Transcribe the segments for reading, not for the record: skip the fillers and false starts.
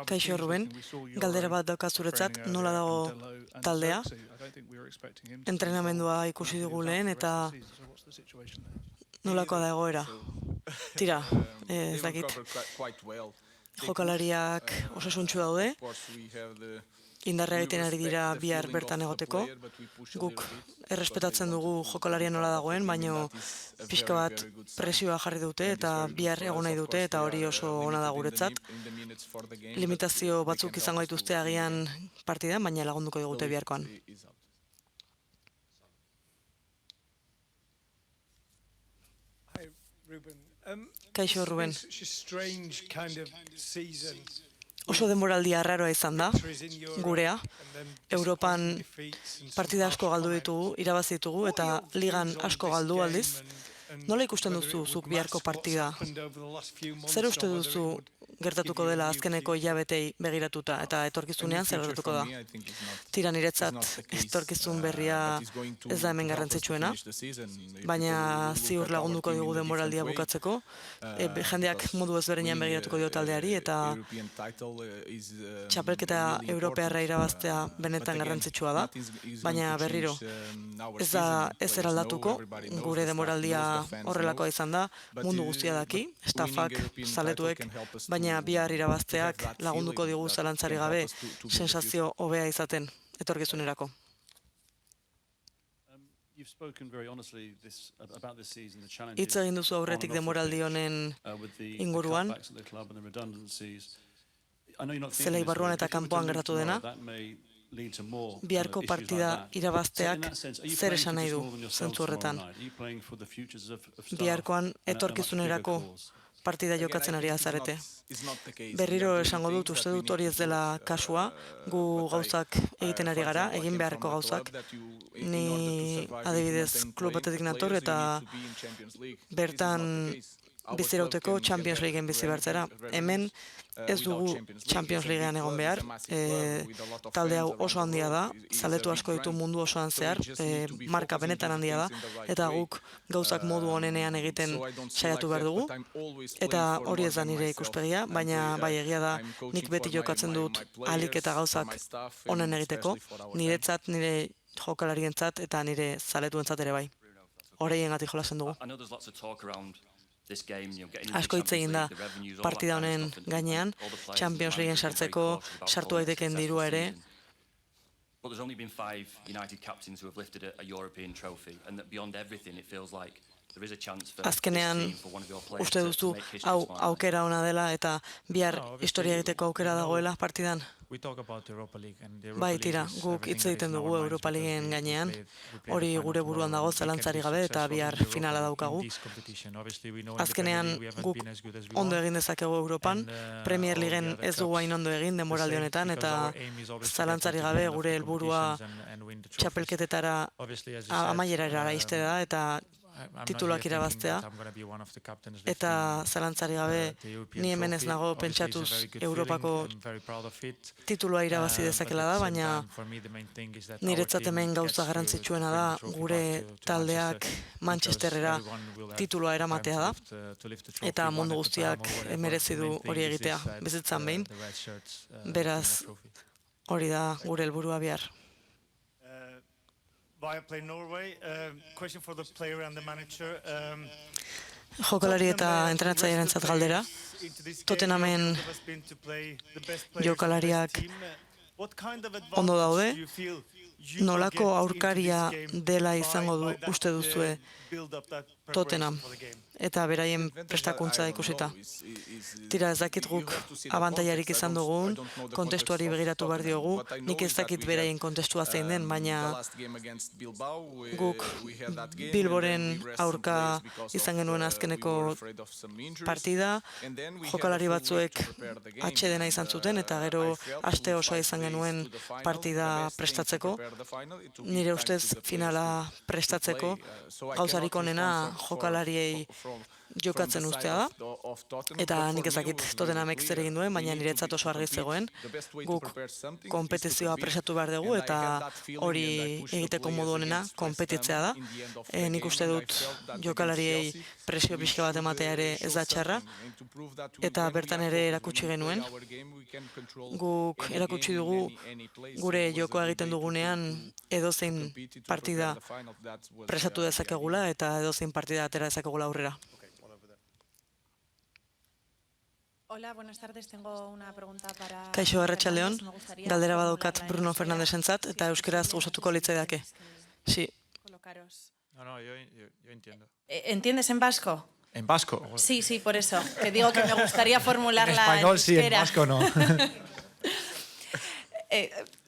Kaixo Ruben, galdera bat dauka zuretzat, nola dago taldea? Entrenamendua ikusi dugu lehen eta nolakoa da egoera? Tira, ez dakit. Jokalariak osasuntsu daude, indarra egiten ari dira bihar bertan egoteko. Guk errespetatzen dugu jokalaria nola dagoen, baino pixka bat presioa jarri dute eta bihar egon nahi dute eta hori oso ona da guretzat. Limitazio batzuk izango dituzte agian partidan, baina lagunduko digute biharkoan. Kaixo Ruben. Oso denboraldia arraroa izan da, gurea. Europan partida asko galdu ditugu, irabazi ditugu eta ligan asko galdu aldiz. Nola ikusten duzu zuk biharko partida? Zer uste duzu gertatuko dela azkeneko hilabetei begiratuta eta etorkizunean zer gertatuko da? Tira, niretzat etorkizun berria ez da hemen garrantzitsuena, baina ziur lagunduko digu denboraldia bukatzeko. Jendeak modu ezberdinean begiratuko dio taldeari eta txapelketa europearra irabaztea benetan garrantzitsua da, baina berriro ez da ezer aldatuko, gure denboraldia horrelakoa izan da, mundu guztia daki, staffak, zaletuek, baina bihar irabazteak lagunduko digu zalantzari gabe sensazio hobea izaten etorkizunerako. Hitz egin duzu aurretik denboraldi honen inguruan, zelai barruan eta kanpoan gertatu dena, biharko partida irabazteak zer esan nahi du zentzu horretan. Biharkoan etorkizunerako partida jokatzen ari azarete. Berriro esango dut, uste dut hori ez dela kasua, gu gauzak egiten ari gara, egin beharko gauzak. Ni adibidez klub batetik nator eta bertan bizirauteko Champions Leagueen bizi bertzera. Hemen ez dugu Champions Leaguean egon behar, talde hau oso handia da, zaletu asko ditu mundu osoan zehar, marka benetan handia da, eta guk gauzak modu honenean egiten saiatu behar dugu, eta hori ez da nire ikuspegia, baina bai egia da nik beti jokatzen dut ahalik eta gauzak honen egiteko, niretzat, nire jokalarientzat eta nire zaletuentzat ere bai. Horreiengatik jolasten dugu. Asko hitz egin da partida honen gainean, Champions Leagueen sartzeko, sartu daitekeen dirua ere. Azkenean, uste duzu hau aukera ona dela eta bihar historia egiteko aukera dagoela partidan? Bai, tira, guk hitz egiten dugu Europa Leagueen gainean, hori gure buruan dago zalantzari gabe eta bihar finala daukagu. Azkenean guk ondo egin dezakegu Europan, Premier Leagueen ez dugu hain ondo egin denboraldi honetan eta zalantzari gabe gure helburua txapelketetara amaierara iste da eta tituluak irabaztea, eta zalantzari gabe ni hemen ez nago pentsatuz Europako titulua irabazi dezakela da, baina niretzat hemen gauza garrantzitsuena da gure taldeak Manchesterrera titulua eramatea da, eta mundu guztiak merezi du hori egitea bizitzan behin, beraz hori da gure helburua bihar. Jokalari eta entrenatzailearentzat galdera. Tottenhamen jokalariak ondo daude. Nolako aurkaria dela izango du uste duzue Tottenham eta beraien prestakuntza ikusita. Tira, ez dakit guk abantailarik izan dugun, kontestuari begiratu behar diogu, nik ez dakit beraien kontestua zein den, baina guk Bilboren aurka izan genuen azkeneko partida, jokalari batzuek atsedena izan zuten, eta gero aste osoa izan genuen partida prestatzeko. Nire ustez finala prestatzeko, gauzarik onena jokalariei jokatzen ustea da, eta nik ezakit Tottenhamek zer egin duen, baina niretzat oso argi zegoen, guk konpetizioa presatu behar dugu, eta hori egiteko modu honena konpetitzea da. Nik uste dut jokalariei presio pixka bat ematea ere ez da txarra, eta bertan ere erakutsi genuen, guk erakutsi dugu gure jokoa egiten dugunean edozein partida presatu dezakegula eta edozein partida atera dezakegula aurrera. Hola, buenas tardes. Tengo una pregunta para... Kaixo, arratsaldeon, galdera badaukat Bruno Fernandesentzat eta euskeraz gustatuko litzaidake. Sí. No, yo entiendo. ¿Entiendes en vasco? ¿En vasco? Sí, por eso. Que digo que me gustaría formularla en español, sí, en vasco no.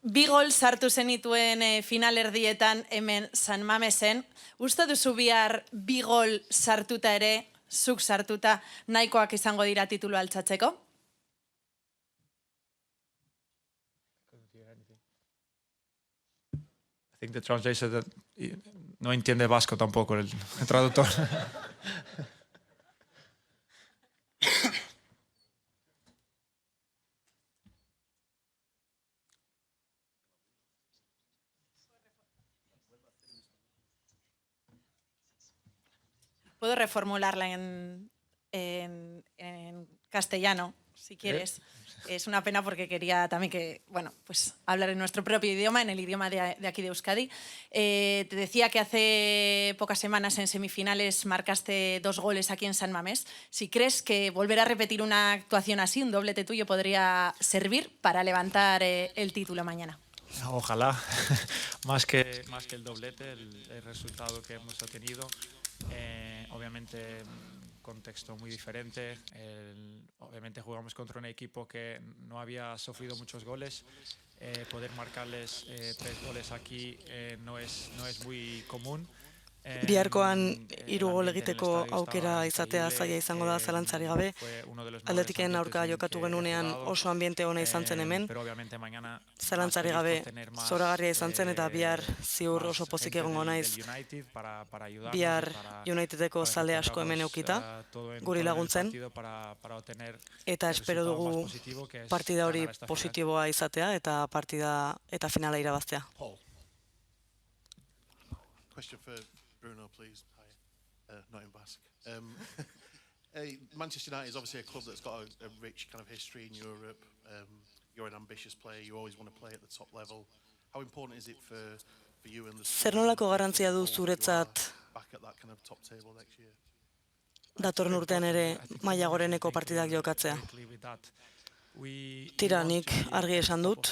Bi gol sartu zenituen finalerdietan hemen San Mamesen. Uste duzu bihar bi gol sartuta ere, zuk sartuta, nahikoak izango dira titulu altxatzeko? I think the translator that no entiende vasco tampoco, el traductor. Puedo reformularla en castellano, si quieres. Es una pena porque quería también que, hablar en nuestro propio idioma, en el idioma de aquí de Euskadi. Te decía que hace pocas semanas en semifinales marcaste 2 goles aquí en San Mamés. Si crees que volver a repetir una actuación así, un doblete tuyo, podría servir para levantar el título mañana. Ojalá, más que el doblete, el resultado que hemos obtenido. Obviamente contexto muy diferente, obviamente jugamos contra un equipo que no había sufrido muchos goles, poder marcarles 3 goles aquí no es muy común. Biharkoan 3 gol egiteko aukera izatea zaila izango da zalantzari gabe. Atletiken aurka jokatu genunean oso ambiente ona izan zen hemen. Zalantzari gabe zoragarria izan zen eta bihar ziur oso pozik egongo naiz. Bihar Unitedeko zale asko hemen eukita, guri laguntzen. Eta espero dugu partida hori positiboa izatea eta partida eta finala irabaztea. Question for Bruno, please. Hi, not in Basque. Manchester United is obviously a club that's got a rich kind of history in Europe. You're an ambitious player. You always want to play at the top level. How important is it for you and the Zer nolako garrantzia du zuretzat back at that kind of top table next year? Datorren urtean ere maila goreneko partidak jokatzea. Tira, nik argi esan dut,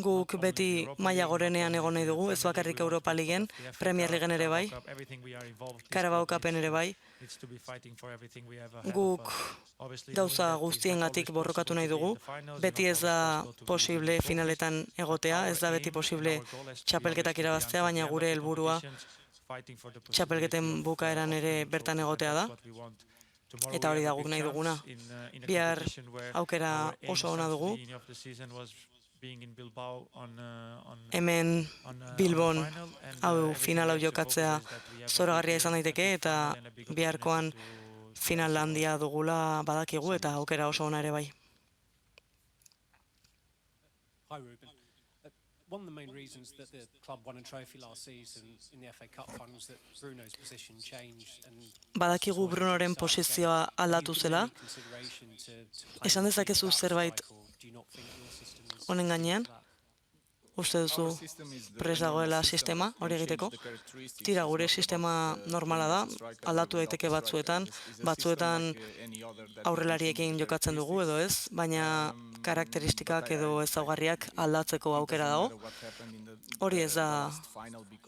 guk beti maila gorenean egon nahi dugu, ez bakarrik Europa Ligen, Premier Ligen ere bai, Carabao Cupen ere bai. Guk gauza guztiengatik borrokatu nahi dugu, beti ez da posible finaletan egotea, ez da beti posible txapelketak irabaztea, baina gure helburua txapelketen bukaeran ere bertan egotea da. Eta hori da guk nahi duguna. Bihar aukera oso ona dugu. Hemen Bilbon hau final hau jokatzea zoragarria izan daiteke eta biharkoan final handia dugula badakigu eta aukera oso ona ere bai. One of the main reasons that the club won a trophy last season in the FA Cup final was that Bruno's position changed and badakigu Brunoren posizioa aldatu zela. Esan dezakezu zerbait honen gainean? Uste duzu prest dagoela sistema hori egiteko? Tira, gure sistema normala da, aldatu daiteke batzuetan aurrelariekin jokatzen dugu edo ez, baina karakteristikak edo ezaugarriak aldatzeko aukera dago. Hori ez da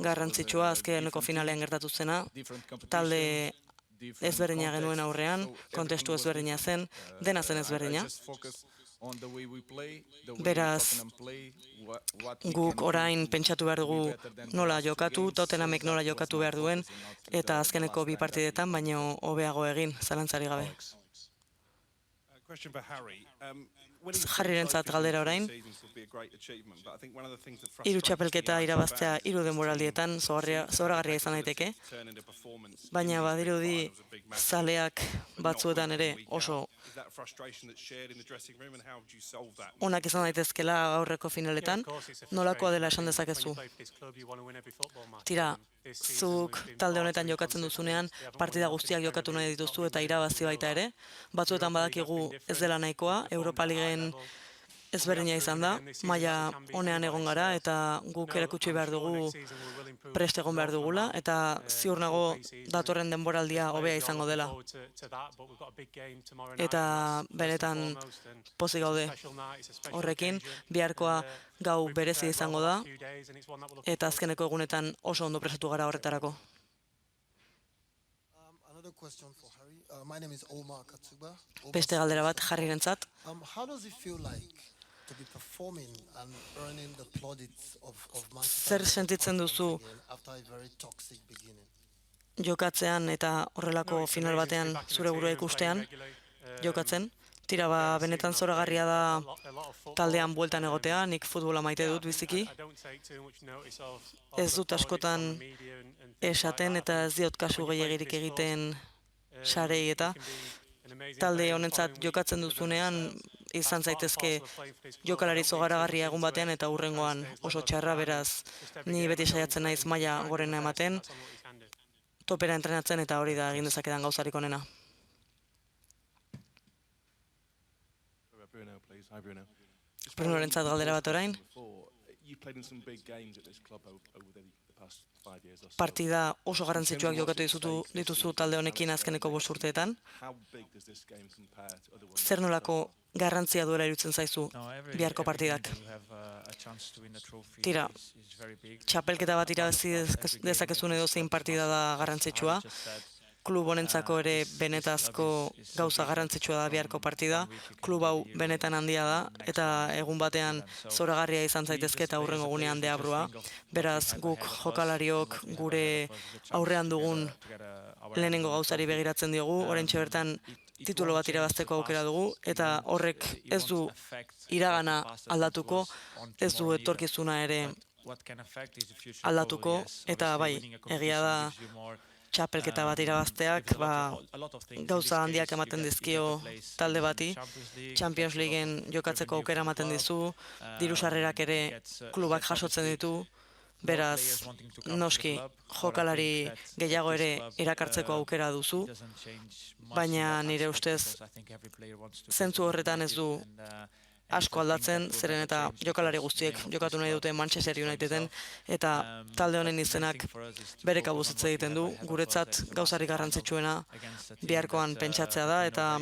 garrantzitsua azkeneko finalean gertatu zena, talde ezberdina genuen aurrean, kontestu ezberdina zen, dena zen ezberdina. Beraz, guk orain pentsatu behar dugu nola jokatu, Tottenhamek nola jokatu behar duen, eta azkeneko 2 partidetan, baino hobeago egin, zalantzari gabe. Harryrentzat galdera orain. 3 txapelketa irabaztea 3 denboraldietan zoragarria izan daiteke, baina badirudi zaleak batzuetan ere oso onak izan daitezkela aurreko finaletan, nolakoa dela esan dezakezu? Tira, zuk talde honetan jokatzen duzunean, partida guztiak jokatu nahi dituzu eta irabazi baita ere. Batzuetan badakigu ez dela nahikoa, Europa Liguen ezberdina izan da, maila honean egon gara eta guk erakutsi behar dugu prest egon behar dugula eta ziur nago datorren denboraldia hobea izango dela. Eta benetan pozik gaude horrekin, biharkoa gau berezi izango da eta azkeneko egunetan oso ondo prestatu gara horretarako. Beste galdera bat Harryrentzat. Zer sentitzen duzu jokatzean eta horrelako final batean zure burua ikustean jokatzen? Tira, benetan zoragarria da taldean bueltan egotea, nik futbola maite dut biziki. Ez dut askotan esaten eta ez diot kasu gehiagirik egiten sarei eta talde honentzat jokatzen duzunean izan zaitezke jokalari zoragarria egun batean eta hurrengoan oso txarra, beraz ni beti saiatzen naiz maila gorena ematen, topera entrenatzen eta hori da egin dezakedan gauzarik onena. Brunorentzat galdera bat orain. Partida oso garrantzitsuak jokatu dituzu talde honekin azkeneko 5 urteetan. Zer nolako garrantzia duela iruditzen zaizu biharko partidak? Tira, txapelketa bat irabazi dezakezun edozein partida da garrantzitsua. Klub honentzako ere benetazko gauza garrantzitsua da biharko partida. Klub hau benetan handia da eta egun batean zoragarria izan zaitezke eta hurrengo egunean deabrua. Beraz, guk jokalariok gure aurrean dugun lehenengo gauzari begiratzen diogu, oraintxe bertan titulo bat irabazteko aukera dugu eta horrek ez du iragana aldatuko, ez du etorkizuna ere aldatuko eta bai, egia da txapelketa bat irabazteak gauza handiak ematen dizkio talde bati, Champions Leagueen jokatzeko aukera ematen dizu, diru sarrerak ere klubak jasotzen ditu, beraz, noski, jokalari gehiago ere erakartzeko aukera duzu, baina nire ustez zentzu horretan ez du asko aldatzen, zeren eta jokalari guztiek jokatu nahi dute Manchester Uniteden eta talde honen izenak bere kabuz hitz egiten du, guretzat gauzarik garrantzitsuena biharkoan pentsatzea da eta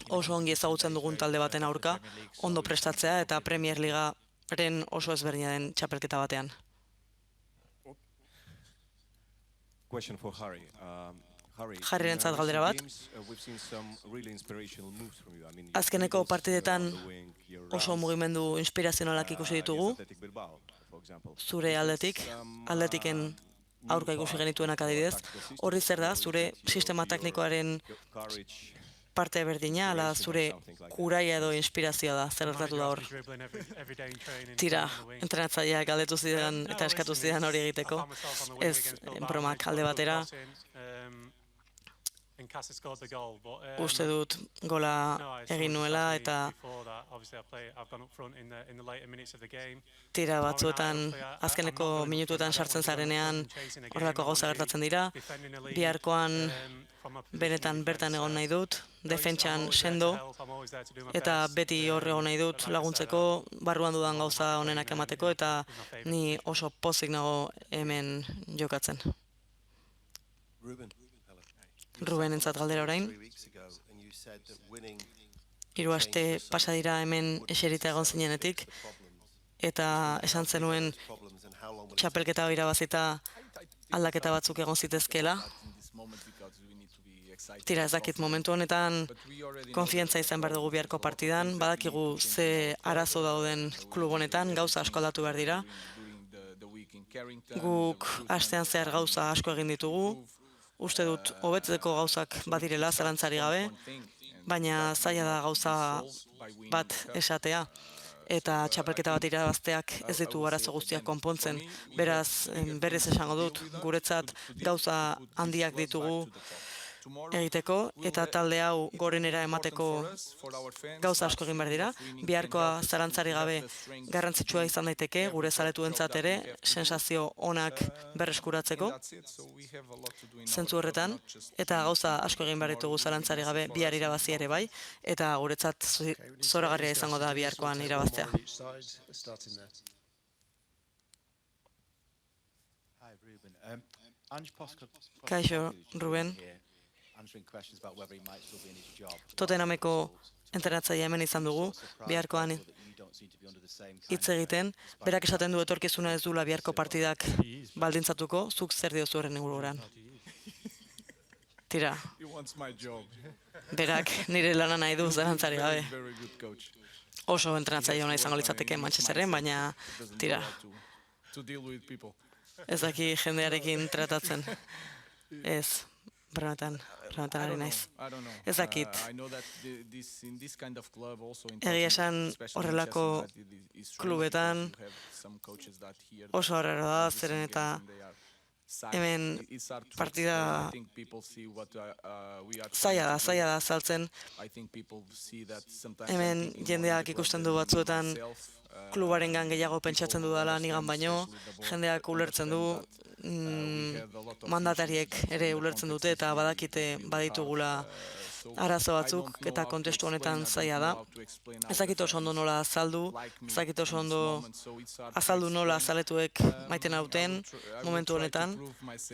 oso ongi ezagutzen dugun talde baten aurka, ondo prestatzea eta Premier Ligaren oso ezberdina den txapelketa batean. Harryrentzat galdera bat. Azkeneko partidetan oso mugimendu inspirazionalak ikusi ditugu. Zure aldetiken aurka ikusi genituenak adibidez. Horri zer da, zure sistema teknikoaren parte berdina, ala zure kuraia edo inspirazioa da, zer gertatu da hor. Tira, entrenatzaileak galdetu zidan eta eskatu zidan hori egiteko. Ez bromak alde batera. Uste dut gola egin nuela eta tira batzuetan azkeneko minutuetan sartzen zarenean horrelako gauza gertatzen dira. Biharkoan benetan bertan egon nahi dut, defentsan sendo eta beti hor egon nahi dut laguntzeko, barruan dudan gauza onenak emateko eta ni oso pozik nago hemen jokatzen. Rubenentzat galdera orain. 3 aste pasa dira hemen eserita egon zinenetik eta esan zenuen txapelketa irabazita aldaketa batzuk egon zitezkeela. Tira, ez dakit, momentu honetan konfiantza izan behar dugu biharko partidan, badakigu ze arazo dauden klub honetan, gauza asko aldatu behar dira. Guk astean zehar gauza asko egin ditugu, uste dut hobetzeko gauzak badirela zalantzari gabe, baina zaila da gauza bat esatea. Eta txapelketa bat irabazteak ez ditu arazo guztiak konpontzen. Beraz, berez esango dut, guretzat gauza handiak ditugu egiteko, eta talde hau gorenera emateko gauza asko egin behar dira. Biharkoa zalantzari gabe garrantzitsua izan daiteke, gure zaletuentzat ere, sensazio onak berreskuratzeko, zentzu horretan, eta gauza asko egin behar ditugu zalantzari gabe bihar irabazi ere bai, eta guretzat zoragarria izango da biharkoan irabaztea. Kaixo, Ruben. Tottenhameko entrenatzailea hemen izan dugu, biharkoan hitz egiten. Berak esaten du etorkizuna ez dula biharko partidak baldintzatuko, zuk zer diozu horren inguruan. Tira, berak nire lana nahi du zalantzari gabe. Oso entrenatzaile ona izango litzateke Manchesterren, baina tira, ez daki jendearekin tratatzen. Ez, Bernatan ari naiz. Ez dakit. Egia esan horrelako klubetan oso horrela da, zeren eta hemen partida zaila da azaltzen. Hemen jendeak ikusten du batzuetan klubarengan gehiago pentsatzen dudala nigan baino, jendeak ulertzen du, mandatariek ere ulertzen dute eta badakite baditugula arazo batzuk eta kontestu honetan zaila da. Ez dakit oso ondo nola azaldu, ez dakit oso ondo azaldu nola zaletuek maiten hauten momentu honetan,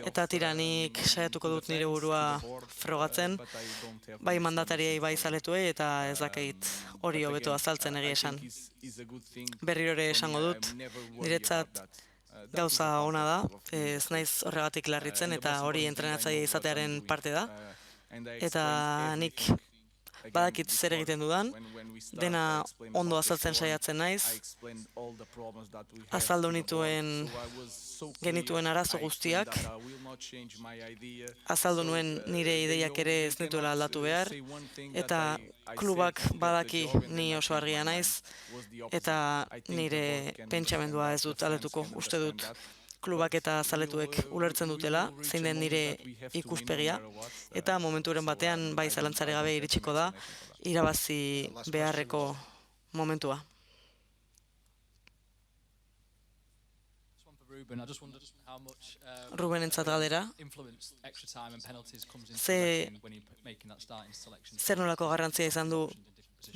eta tiranik saiatuko dut nire burua frogatzen, bai mandatariei bai zaletuei eta ez dakit hori hobeto azaltzen egia esan. Berriro ere esango dut, niretzat gauza ona da, ez naiz horregatik larritzen eta hori entrenatzaile izatearen parte da. Eta nik badakit zer egiten dudan, dena ondo azaltzen saiatzen naiz, azaldu genituen arazo guztiak, azaldu nuen nire ideiak ere ez nituela aldatu behar, eta klubak badaki ni oso argia naiz, eta nire pentsamendua ez dut aldetuko, uste dut klubak eta zaletuek ulertzen dutela, zein den nire ikuspegia, eta momenturen batean bai zalantzare gabe iritsiko da, irabazi beharreko momentua. Ruben entzat galdera, zer nolako garrantzia izan du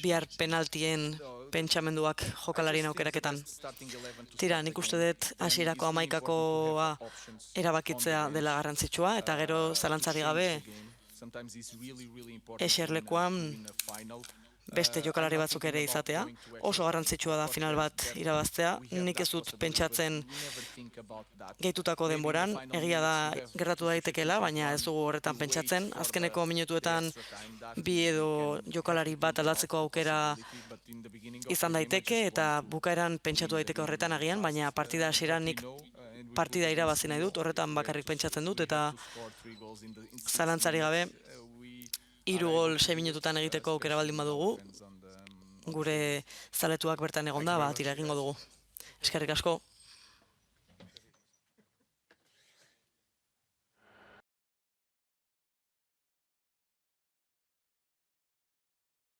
bihar penaltien pentsamenduak jokalarien aukeraketan. Tira, nik uste dut hasierako 11koa erabakitzea dela garrantzitsua, eta gero zalantzari gabe eserlekuan beste jokalari batzuk ere izatea. Oso garrantzitsua da final bat irabaztea. Nik ez dut pentsatzen gehitutako denboran, egia da gertatu daitekeela, baina ez dugu horretan pentsatzen. Azkeneko minutuetan bi edo jokalari bat aldatzeko aukera izan daiteke, eta bukaeran pentsatu daiteke horretan agian, baina partida hasieran nik partida irabazi nahi dut, horretan bakarrik pentsatzen dut, eta zalantzari gabe 3 gol 6 minututan egiteko aukera baldin badugu, gure zaletuak bertan egonda, tira egingo dugu. Eskerrik asko.